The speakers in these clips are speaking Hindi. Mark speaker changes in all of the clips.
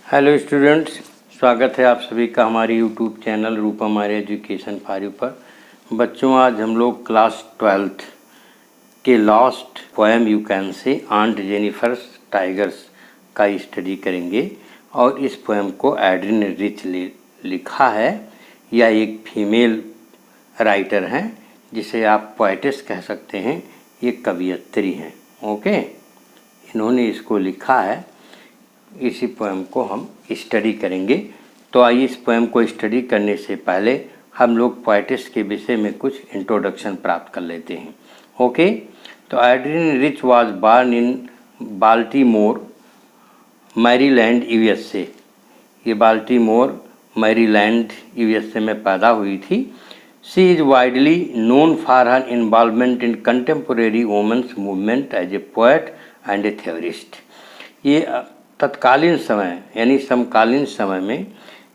Speaker 1: हेलो स्टूडेंट्स, स्वागत है आप सभी का हमारे YouTube channel Rupam Arya education for you पर। बच्चों, आज हम लोग क्लास 12th के last poem you can say aunt Jennifer's tigers का स्टडी करेंगे। और इस पोएम को एड्रिन रिच लिखा है। यह एक फीमेल राइटर हैं जिसे आप पोएटिस कह सकते हैं। ये कवियत्री हैं। ओके, इन्होंने इसको लिखा है। इसी पोएम को हम स्टडी करेंगे। तो आइए इस पोएम को स्टडी करने से पहले हम लोग पोएटिस के विषय में कुछ इंट्रोडक्शन प्राप्त कर लेते हैं। ओके, तो Adrienne Rich was born in Baltimore, Maryland, USA. ये बाल्टीमोर, मैरीलैंड, यूएसए में पैदा हुई थी। She is widely known for her involvement in contemporary women's movement as a poet and a theorist. ये तत्कालीन समय यानी समकालीन समय में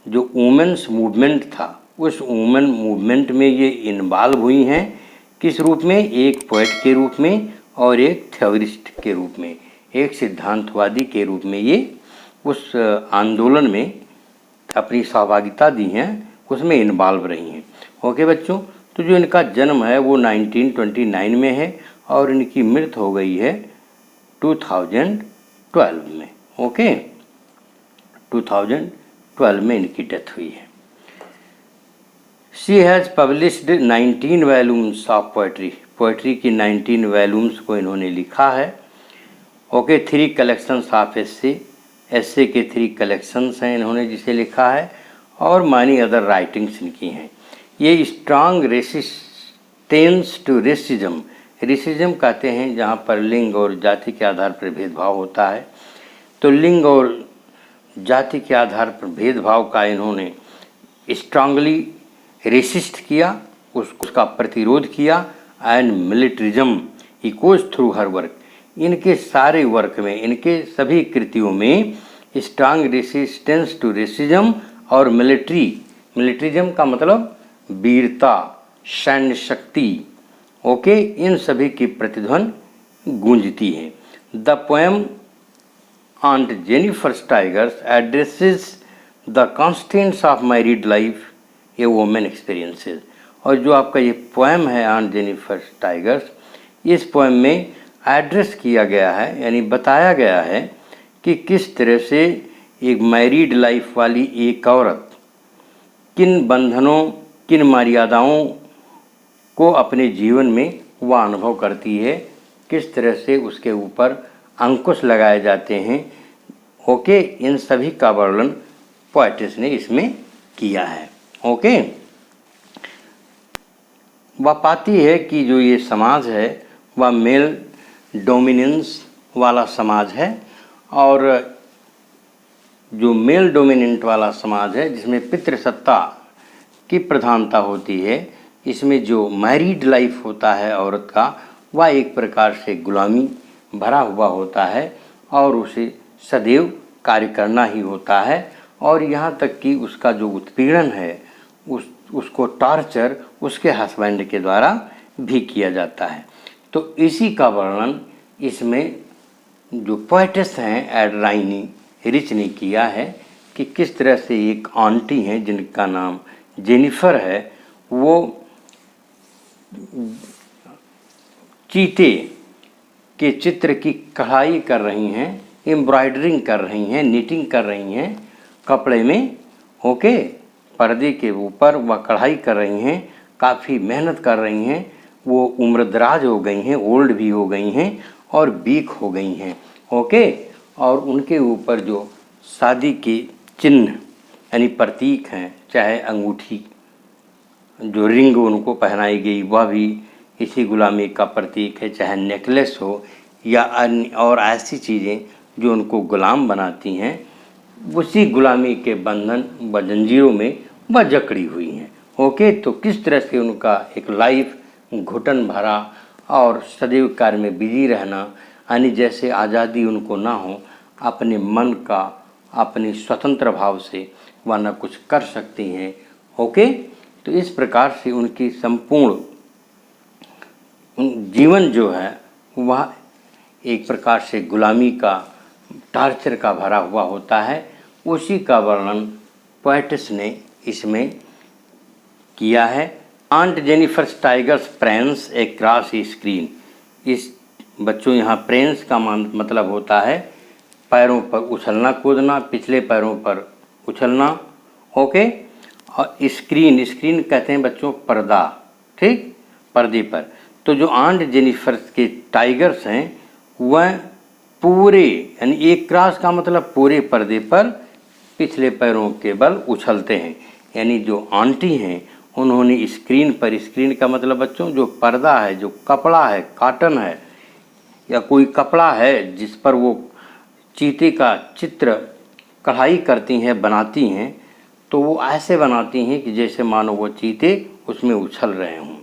Speaker 1: जो वुमेन्स मूवमेंट था, उस वुमेन मूवमेंट में ये इन्वॉल्व हुई हैं। किस रूप में? एक पोएट के रूप में और एक थ्योरिस्ट के रूप में, एक सिद्धांतवादी के रूप में ये उस आंदोलन में अपनी सहभागिता दी हैं, उसमें इन्वॉल्व रही हैं। ओके बच्चों, तो जो इनका जन्म है वो 1929 में है और इनकी मृत्यु हो गई है 2012 में। ओके, 2012 में इनकी डेथ हुई है। She has published 19 volumes of poetry की 19 वॉल्यूम्स को इन्होंने लिखा है। ओके, 3 कलेक्शंस ऑफ एस्से के 3 कलेक्शंस हैं इन्होंने जिसे लिखा है, और मानी अदर राइटिंग्स इनकी हैं। ये strong resistance to racism, racism कहते हैं जहाँ पर लिंग और जाति के आधार पर भेदभाव होता है। तो लिंग और जाति के आधार पर भेदभाव का इन्होंने स्ट्रांगली रेसिस्ट किया, उसका प्रतिरोध किया। And militarism echoes through her work, इनके सारे वर्क में, इनके सभी कृतियों में स्ट्रांग रेसिस्टेंस टू रेसिज्म और मिलिट्रिज्म का मतलब वीरता, सैन्य शक्ति। ओके, इन सभी की प्रतिध्वनि गूंजती है। The poem Aunt Jennifer's Tigers addresses the constraints of married life, a woman experiences। और जो आपका ये पोएम है आंट जेनिफर्स टाइगर्स, इस पोएम में एड्रेस किया गया है यानी बताया गया है कि किस तरह से एक मैरिड लाइफ वाली एक औरत किन बंधनों, किन मर्यादाओं को अपने जीवन में वह अनुभव करती है, किस तरह से उसके ऊपर अंकुश लगाए जाते हैं। ओके, इन सभी का वर्णन पोएटिस ने इसमें किया है। ओके, वह पाती है कि जो ये समाज है वह मेल डोमिनेंस वाला समाज है, और जो मेल डोमिनेंट वाला समाज है जिसमें पितृसत्ता की प्रधानता होती है, इसमें जो मैरिड लाइफ होता है औरत का, वह एक प्रकार से गुलामी भरा हुआ होता है और उसे सदैव कार्य करना ही होता है। और यहाँ तक कि उसका जो उत्पीड़न है, उसको टॉर्चर उसके हस्बैंड के द्वारा भी किया जाता है। तो इसी का वर्णन इसमें जो पोएटिस हैं एड्राइन रिच ने किया है कि किस तरह से एक आंटी हैं जिनका नाम जेनिफर है, वो चीते के चित्र की कढ़ाई कर रही हैं, एम्ब्रॉयडरिंग कर रही हैं, निटिंग कर रही हैं कपड़े में। ओके, पर्दे के ऊपर वह कढ़ाई कर रही हैं, काफ़ी मेहनत कर रही हैं। वो उम्रदराज हो गई हैं, ओल्ड भी हो गई हैं और वीक हो गई हैं। ओके, और उनके ऊपर जो शादी के चिन्ह यानी प्रतीक हैं, चाहे अंगूठी, जो रिंग उनको पहनाई गई वह भी इसी गुलामी का प्रतीक है, चाहे नेकलेस हो या अन्य और ऐसी चीज़ें जो उनको गुलाम बनाती हैं, उसी गुलामी के बंधन व जंजीरों में वह जकड़ी हुई हैं। ओके, तो किस तरह से उनका एक लाइफ घुटन भरा और सदैव कार्य में बिजी रहना, यानी जैसे आज़ादी उनको ना हो, अपने मन का, अपनी स्वतंत्र भाव से वह न कुछ कर सकती हैं। ओके, तो इस प्रकार से उनकी संपूर्ण जीवन जो है वह एक प्रकार से गुलामी का, टार्चर का भरा हुआ होता है। उसी का वर्णन पोएट्स ने इसमें किया है। आंट जेनिफर्स टाइगर्स प्रेंस ए क्रॉस स्क्रीन। इस बच्चों यहाँ प्रेंस का मतलब होता है पैरों पर उछलना कूदना, पिछले पैरों पर उछलना। ओके। और स्क्रीन, स्क्रीन कहते हैं बच्चों पर्दा, ठीक, पर्दे पर। तो जो आंट जेनिफर्स के टाइगर्स हैं वह पूरे यानी एक क्रॉस का मतलब पूरे पर्दे पर पिछले पैरों के बल उछलते हैं। यानी जो आंटी हैं उन्होंने स्क्रीन पर, स्क्रीन का मतलब बच्चों जो पर्दा है, जो कपड़ा है, कॉटन है या कोई कपड़ा है जिस पर वो चीते का चित्र कढ़ाई करती हैं, बनाती हैं, तो वो ऐसे बनाती हैं कि जैसे मानो वो चीते उसमें उछल रहे हों।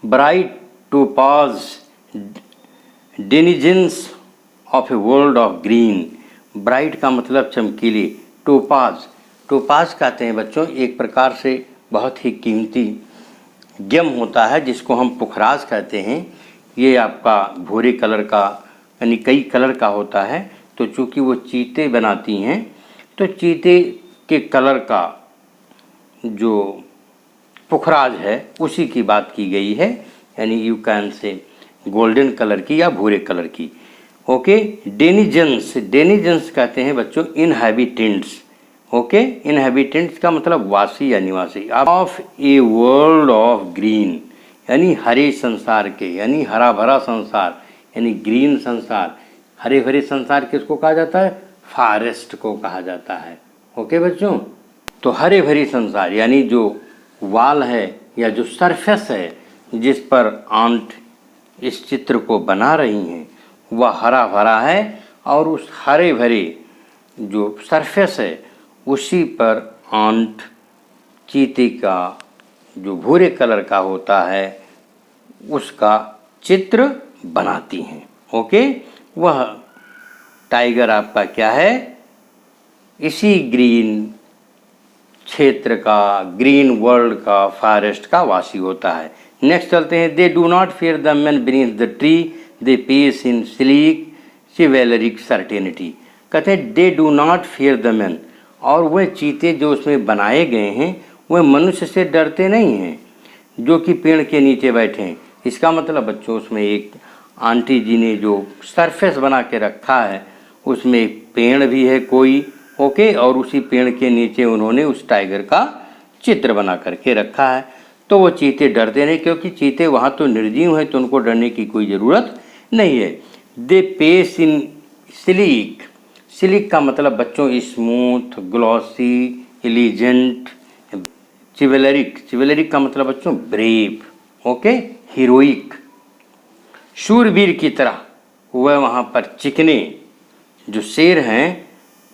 Speaker 1: Bright topaz denizens of a world of green. Bright का मतलब चमकीले, टोपाज, टोपाज कहते हैं बच्चों एक प्रकार से बहुत ही कीमती गेम होता है जिसको हम पुखराज कहते हैं। ये आपका भूरे कलर का यानी कई कलर का होता है। तो चूँकि वो चीते बनाती हैं तो चीते के कलर का जो पुखराज है उसी की बात की गई है, यानी यू कैन से गोल्डन कलर की या भूरे कलर की। ओके। डेनिजेंस, डेनिजेंस कहते हैं बच्चों इनहैबिटेंट्स। ओके। इनहैबिटेंट्स का मतलब वासी या निवासी। Of a world of green यानी हरे संसार के, यानी हरा भरा संसार, यानी ग्रीन संसार। हरे भरे संसार किसको कहा जाता है? फॉरेस्ट को कहा जाता है। ओके बच्चों। तो हरे भरे संसार यानी जो वाल है या जो सरफेस है जिस पर आंट इस चित्र को बना रही हैं वह हरा भरा है और उस हरे भरे जो सरफेस है उसी पर आंट चीते का जो भूरे कलर का होता है उसका चित्र बनाती हैं। ओके। वह टाइगर आपका क्या है? इसी ग्रीन क्षेत्र का, ग्रीन वर्ल्ड का, फॉरेस्ट का वासी होता है। नेक्स्ट चलते हैं। They do not fear the man beneath the tree, they pace in sleek chivalric certainty. कहते हैं they do not fear the man, और वह चीते जो उसमें बनाए गए हैं वह मनुष्य से डरते नहीं हैं जो कि पेड़ के नीचे बैठे हैं। इसका मतलब बच्चों उसमें एक आंटी जी ने जो सरफेस बना के रखा है उसमें एक पेड़ भी है कोई। ओके। और उसी पेड़ के नीचे उन्होंने उस टाइगर का चित्र बना करके रखा है। तो वो चीते डरते नहीं क्योंकि चीते वहाँ तो निर्जीव हैं तो उनको डरने की कोई ज़रूरत नहीं है। They pace in sleek, sleek का मतलब बच्चों स्मूथ, ग्लॉसी, एलिजेंट, चिवेलरिक, चिवेलरिक का मतलब बच्चों ब्रेव। ओके। हीरोइक, शूरवीर की तरह वह वहाँ पर चिकने जो शेर हैं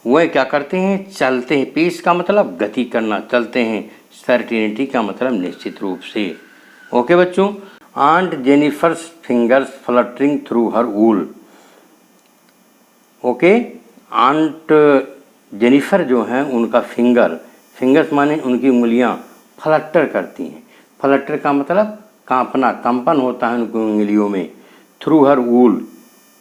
Speaker 1: वह क्या करते हैं? चलते हैं। पीस का मतलब गति करना, चलते हैं। सर्टेनिटी का मतलब निश्चित रूप से। ओके बच्चों। Aunt Jennifer's fingers fluttering through her wool. Okay. Aunt Jennifer जो हैं उनका फिंगर, फिंगर्स माने उनकी उंगलियां फ्लटर करती हैं। फ्लटर का मतलब कांपना, कंपन होता है उनकी उंगलियों में। थ्रू हर वूल,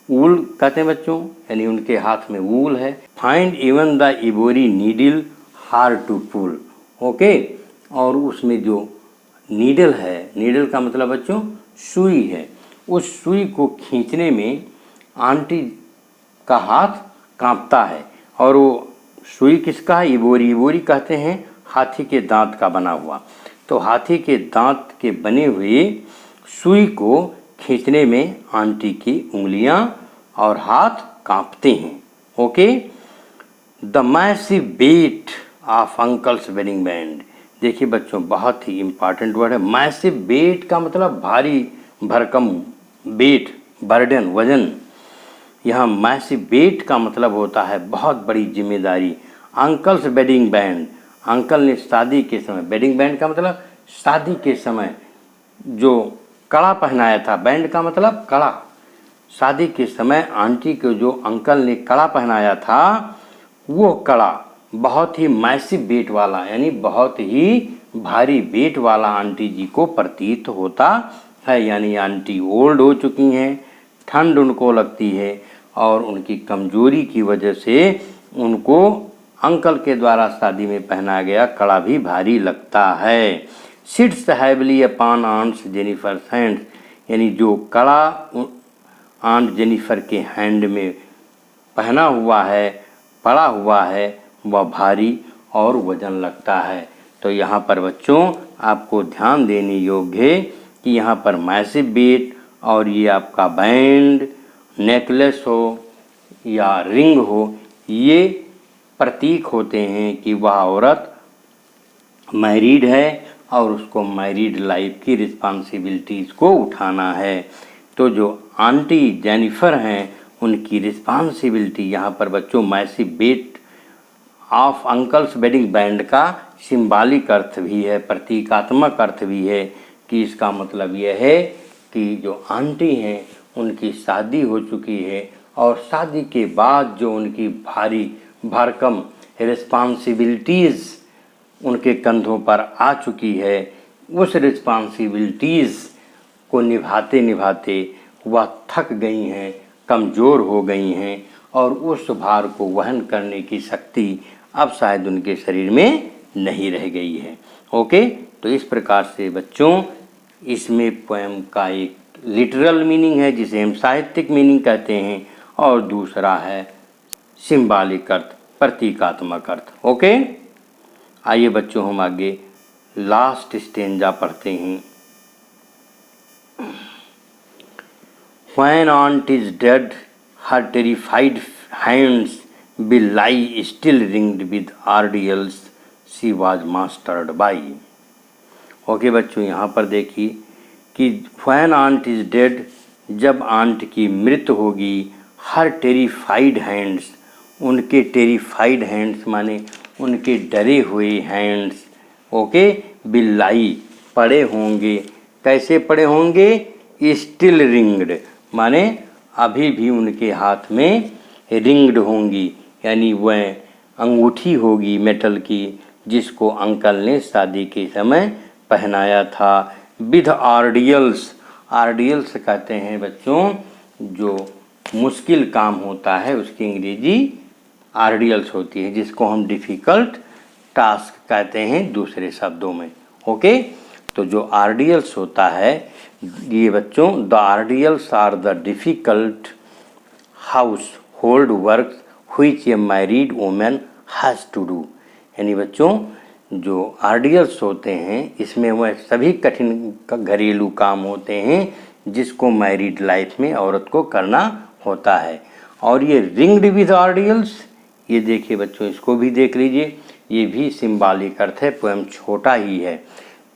Speaker 1: वूल कहते हैं बच्चों यानी उनके हाथ में वूल है। Find even the ivory needle hard to pull. Okay. और उसमें जो नीडल है, नीडल का मतलब बच्चों सुई है, उस सुई को खींचने में आंटी का हाथ कांपता है। और वो सुई किसका है? इबोरी, इबोरी कहते हैं हाथी के दांत का बना हुआ। तो हाथी के दांत के बने हुए सुई को खींचने में आंटी की उंगलियां और हाथ कांपते हैं। Okay. The massive beat of uncle's wedding band. देखिए बच्चों बहुत ही इम्पॉर्टेंट वर्ड है। मैसिव वेट का मतलब भारी भरकम, वेट बर्डन वजन। यहाँ मैसिव वेट का मतलब होता है बहुत बड़ी जिम्मेदारी। अंकल्स वेडिंग बैंड, अंकल ने शादी के समय, वेडिंग बैंड का मतलब शादी के समय जो कड़ा पहनाया था, बैंड का मतलब कड़ा। शादी के समय आंटी को जो अंकल ने कड़ा पहनाया था वो कड़ा बहुत ही मैसिव वेट वाला यानी बहुत ही भारी वेट वाला आंटी जी को प्रतीत होता है। यानी आंटी ओल्ड हो चुकी हैं, ठंड उनको लगती है और उनकी कमजोरी की वजह से उनको अंकल के द्वारा शादी में पहना गया कड़ा भी भारी लगता है। Sits heavily upon aunt's Jennifer hands, यानी जो कड़ा आंट जेनिफर के हैंड में पहना हुआ है, पड़ा हुआ है, वह भारी और वजन लगता है। तो यहाँ पर बच्चों आपको ध्यान देने योग्य है कि यहाँ पर मैसिव वेट और ये आपका बैंड, नेकलेस हो या रिंग हो, ये प्रतीक होते हैं कि वह औरत मैरिड है और उसको मैरिड लाइफ की रिस्पॉन्सिबिलिटीज़ को उठाना है। तो जो आंटी जेनिफर हैं उनकी रिस्पॉन्सिबिलिटी, यहाँ पर बच्चों massive weight of uncle's wedding band का सिंबॉलिक अर्थ भी है, प्रतीकात्मक अर्थ भी है कि इसका मतलब यह है कि जो आंटी हैं उनकी शादी हो चुकी है और शादी के बाद जो उनकी भारी भरकम रिस्पॉन्सिबिलिटीज़ उनके कंधों पर आ चुकी है, उस रिस्पॉन्सिबिलिटीज़ को निभाते निभाते वह थक गई हैं, कमज़ोर हो गई हैं और उस भार को वहन करने की शक्ति अब शायद उनके शरीर में नहीं रह गई है। ओके, तो इस प्रकार से बच्चों इसमें पोएम का एक लिटरल मीनिंग है जिसे हम साहित्यिक मीनिंग कहते हैं और दूसरा है सिंबॉलिक अर्थ, प्रतीकात्मक अर्थ। ओके, आइए बच्चों हम आगे लास्ट स्टेंजा पढ़ते हैं। When aunt is dead, her terrified hands will lie still ringed with ordeals she was mastered by। Okay बच्चों, यहाँ पर देखिए कि when aunt is dead, जब आंट की मृत्यु होगी, her terrified hands, उनके terrified hands माने उनके डरे हुए हैंड्स, ओके, will lie, पड़े होंगे। कैसे पड़े होंगे? स्टिल रिंग्ड, माने अभी भी उनके हाथ में रिंग्ड होंगी, यानी वह अंगूठी होगी मेटल की जिसको अंकल ने शादी के समय पहनाया था। विद आर्डियल्स, आर्डियल्स कहते हैं बच्चों जो मुश्किल काम होता है उसकी अंग्रेजी आर्डियल्स होती है, जिसको हम डिफ़िकल्ट टास्क कहते हैं दूसरे शब्दों में। ओके, तो जो आर्डियल्स होता है ये बच्चों, the ordeals are the difficult household work which a married women has to do, यानी बच्चों जो आर्डियल्स होते हैं इसमें वह सभी कठिन घरेलू काम होते हैं जिसको मैरिड लाइफ में औरत को करना होता है। और ये रिंग्ड विद आर्डियल्स, ये देखिए बच्चों, इसको भी देख लीजिए, ये भी सिंबॉलिक अर्थ है, पोएम छोटा ही है।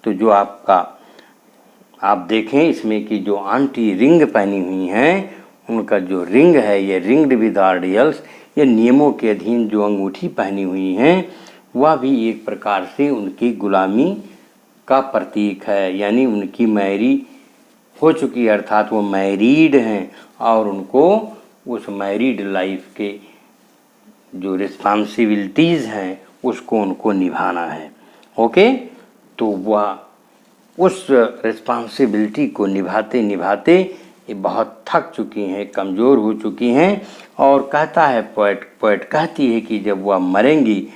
Speaker 1: तो जो आपका आप देखें इसमें कि जो आंटी रिंग पहनी हुई हैं उनका जो रिंग है ये रिंग्ड विद आर्डियल्स, ये नियमों के अधीन जो अंगूठी पहनी हुई हैं वह भी एक प्रकार से उनकी गुलामी का प्रतीक है, यानी उनकी मैरी हो चुकी है, अर्थात वो मैरीड हैं और उनको उस मैरिड लाइफ के जो रिस्पॉन्सिबिलिटीज़ हैं उसको उनको निभाना है। ओके, तो वह उस रिस्पॉन्सिबिलिटी को निभाते निभाते ये बहुत थक चुकी हैं, कमज़ोर हो चुकी हैं और कहता है पोएट कहती है कि जब वह मरेंगी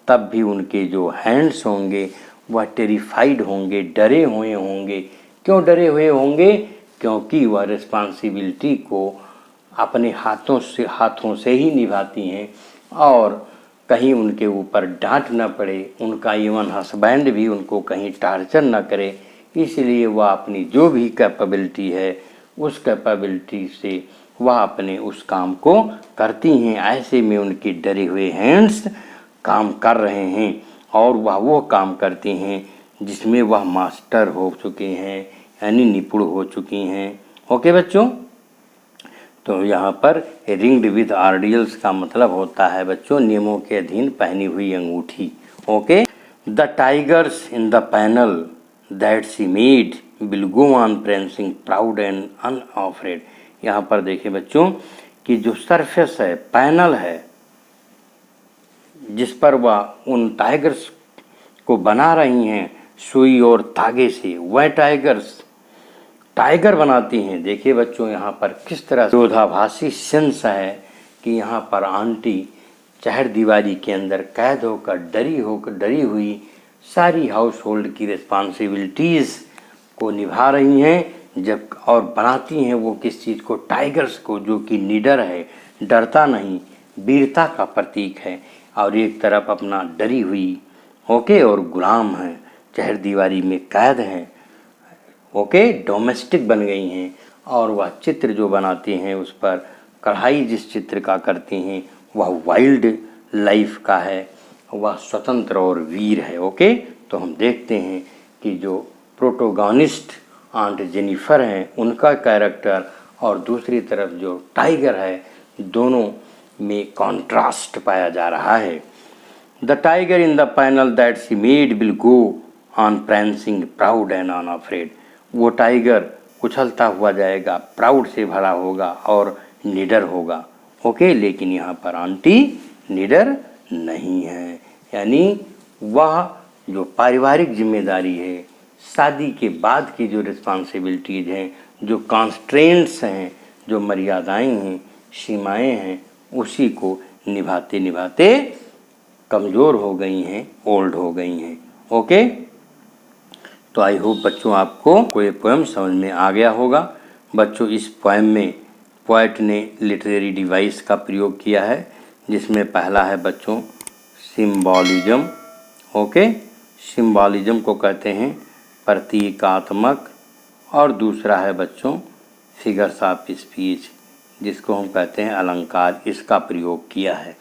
Speaker 1: तब भी उनके जो हैंड्स होंगे वह टेरिफाइड होंगे, डरे हुए होंगे। क्यों डरे हुए होंगे? क्योंकि वह रिस्पॉन्सिबिलिटी को अपने हाथों से ही निभाती हैं और कहीं उनके ऊपर डांट न पड़े, उनका इवन हस्बैंड भी उनको कहीं टार्चर न करे, इसलिए वह अपनी जो भी कैपेबिलिटी है उस कैपेबिलिटी से वह अपने उस काम को करती हैं। ऐसे में उनके डरे हुए हैंड्स काम कर रहे हैं और वह वो काम करती हैं जिसमें वह मास्टर हो चुके हैं, यानी निपुण हो चुकी हैं। ओके बच्चों, तो यहाँ पर रिंग्ड विद आर्डियल्स का मतलब होता है बच्चों नियमों के अधीन पहनी हुई अंगूठी। Okay, the tigers in the panel that she made will go on prancing proud and unafraid. यहाँ पर देखिए बच्चों कि जो सरफेस है, पैनल है जिस पर वह उन टाइगर्स को बना रही हैं सुई और धागे से, वह टाइगर बनाती हैं। देखिए बच्चों यहाँ पर किस तरह विरोधाभासी सेंस है कि यहाँ पर आंटी चहर दीवारी के अंदर कैद होकर डरी हुई सारी हाउस होल्ड की रिस्पॉन्सिबिलिटीज़ को निभा रही हैं, जब और बनाती हैं वो किस चीज़ को, टाइगर्स को, जो कि निडर है, डरता नहीं, वीरता का प्रतीक है, और एक तरफ अपना डरी हुई ओके और गुलाम है, चहर दीवारी में कैद हैं, ओके डोमेस्टिक बन गई हैं। और वह चित्र जो बनाते हैं उस पर कढ़ाई जिस चित्र का करते हैं वह वाइल्ड लाइफ का है, वह स्वतंत्र और वीर है। ओके, तो हम देखते हैं कि जो प्रोटोगोनिस्ट आंट जेनिफर हैं उनका कैरेक्टर और दूसरी तरफ जो टाइगर है, दोनों में कॉन्ट्रास्ट पाया जा रहा है। The tiger in the panel that she made will go on prancing proud and unafraid. वो टाइगर उछलता हुआ जाएगा, प्राउड से भरा होगा और निडर होगा। ओके, लेकिन यहाँ पर आंटी निडर नहीं है, यानी वह जो पारिवारिक जिम्मेदारी है, शादी के बाद की जो रिस्पॉन्सिबिलिटीज़ हैं, जो कॉन्स्ट्रेंट्स हैं, जो मर्यादाएं हैं, सीमाएं हैं, उसी को निभाते निभाते कमज़ोर हो गई हैं, ओल्ड हो गई हैं। ओके, तो आई होप बच्चों आपको कोई पोएम समझ में आ गया होगा। बच्चों, इस पोएम में पोएट ने लिटरेरी डिवाइस का प्रयोग किया है, जिसमें पहला है बच्चों सिम्बॉलिज्म। ओके, सिम्बॉलिज्म को कहते हैं प्रतीकात्मक, और दूसरा है बच्चों फिगर्स ऑफ स्पीच, जिसको हम कहते हैं अलंकार। इसका प्रयोग किया है।